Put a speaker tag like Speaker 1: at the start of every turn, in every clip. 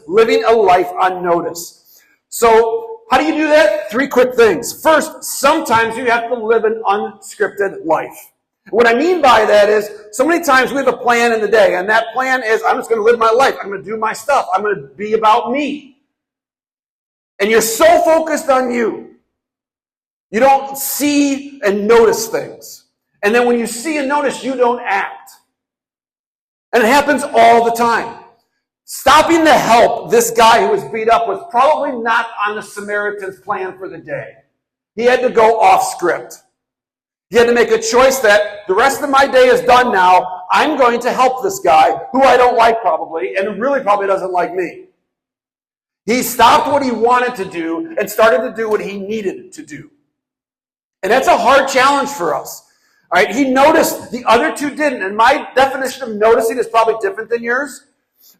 Speaker 1: living a life on notice. So how do you do that? 3 quick things. First, sometimes you have to live an unscripted life. What I mean by that is, so many times we have a plan in the day, and that plan is, I'm just going to live my life. I'm going to do my stuff. I'm going to be about me. And you're so focused on you. You don't see and notice things. And then when you see and notice, you don't act. And it happens all the time. Stopping to help this guy who was beat up was probably not on the Samaritan's plan for the day. He had to go off script. He had to make a choice that the rest of my day is done now. I'm going to help this guy who I don't like probably, and who really probably doesn't like me. He stopped what he wanted to do and started to do what he needed to do. And that's a hard challenge for us. All right, he noticed, the other 2 didn't. And my definition of noticing is probably different than yours.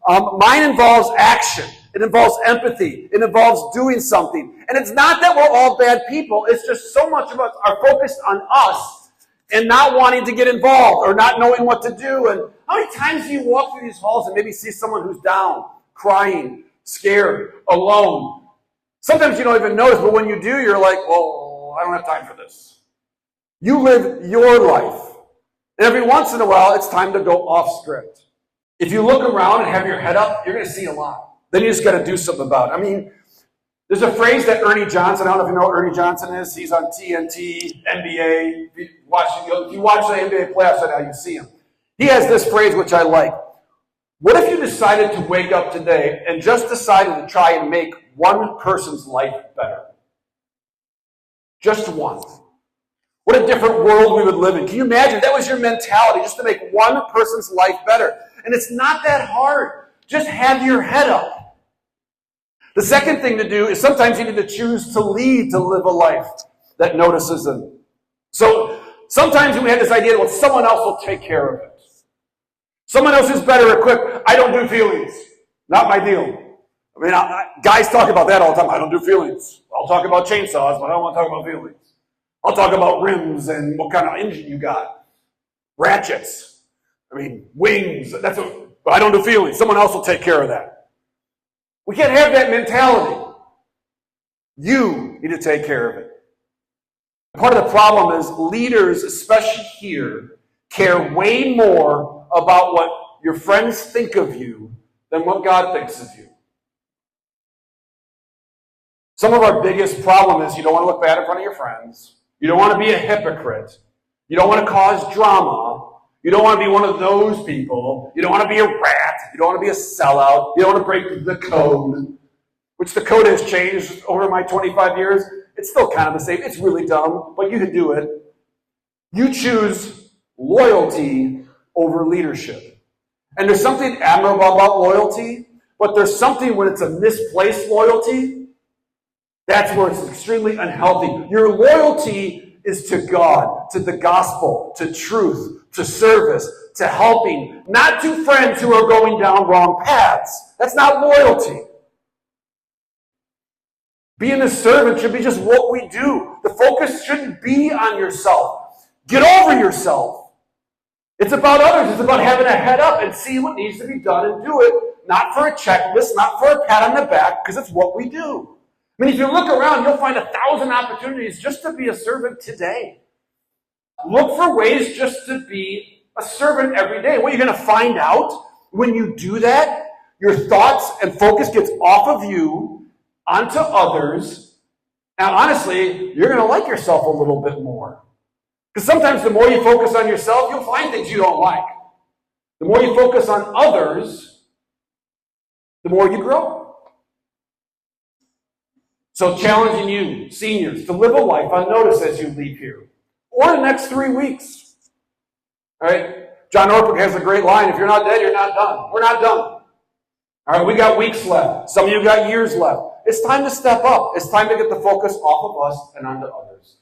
Speaker 1: Mine involves action. It involves empathy. It involves doing something. And it's not that we're all bad people. It's just so much of us are focused on us and not wanting to get involved or not knowing what to do. And how many times do you walk through these halls and maybe see someone who's down, crying, scared, alone? Sometimes you don't even notice, but when you do, you're like, well, I don't have time for this. You live your life. And every once in a while, it's time to go off script. If you look around and have your head up, you're going to see a lot. Then you just got to do something about it. I mean, there's a phrase that Ernie Johnson, I don't know if you know what Ernie Johnson is. He's on TNT, NBA. If you watch the NBA playoffs right now, you see him. He has this phrase which I like. What if you decided to wake up today and just decided to try and make one person's life better? Just one. What a different world we would live in. Can you imagine? That was your mentality, just to make one person's life better. And it's not that hard. Just have your head up. The second thing to do is sometimes you need to choose to lead to live a life that notices them. So sometimes we have this idea that well, someone else will take care of it. Someone else is better equipped. I don't do feelings. Not my deal. I mean, guys talk about that all the time. I don't do feelings. I'll talk about chainsaws, but I don't want to talk about feelings. I'll talk about rims and what kind of engine you got. Ratchets. I mean, wings. But I don't do feelings. Someone else will take care of that. We can't have that mentality. You need to take care of it. Part of the problem is leaders, especially here, care way more about what your friends think of you than what God thinks of you. Some of our biggest problem is you don't want to look bad in front of your friends. You don't want to be a hypocrite. You don't want to cause drama. You don't want to be one of those people. You don't want to be a rat. You don't want to be a sellout. You don't want to break the code, which the code has changed over my 25 years. It's still kind of the same. It's really dumb, but you can do it. You choose loyalty over leadership. And there's something admirable about loyalty, but there's something when it's a misplaced loyalty. That's where it's extremely unhealthy. Your loyalty is to God, to the gospel, to truth, to service, to helping, not to friends who are going down wrong paths. That's not loyalty. Being a servant should be just what we do. The focus shouldn't be on yourself. Get over yourself. It's about others. It's about having a head up and see what needs to be done and do it, not for a checklist, not for a pat on the back, because it's what we do. I mean, if you look around, you'll find 1,000 opportunities just to be a servant today. Look for ways just to be a servant every day. What you're going to find out when you do that, your thoughts and focus gets off of you onto others. And honestly, you're going to like yourself a little bit more. Because sometimes the more you focus on yourself, you'll find things you don't like. The more you focus on others, the more you grow. So challenging you, seniors, to live a life on notice as you leave here. Or the next 3 weeks. All right? John Ortberg has a great line, if you're not dead, you're not done. We're not done. All right, we got weeks left. Some of you got years left. It's time to step up. It's time to get the focus off of us and onto others.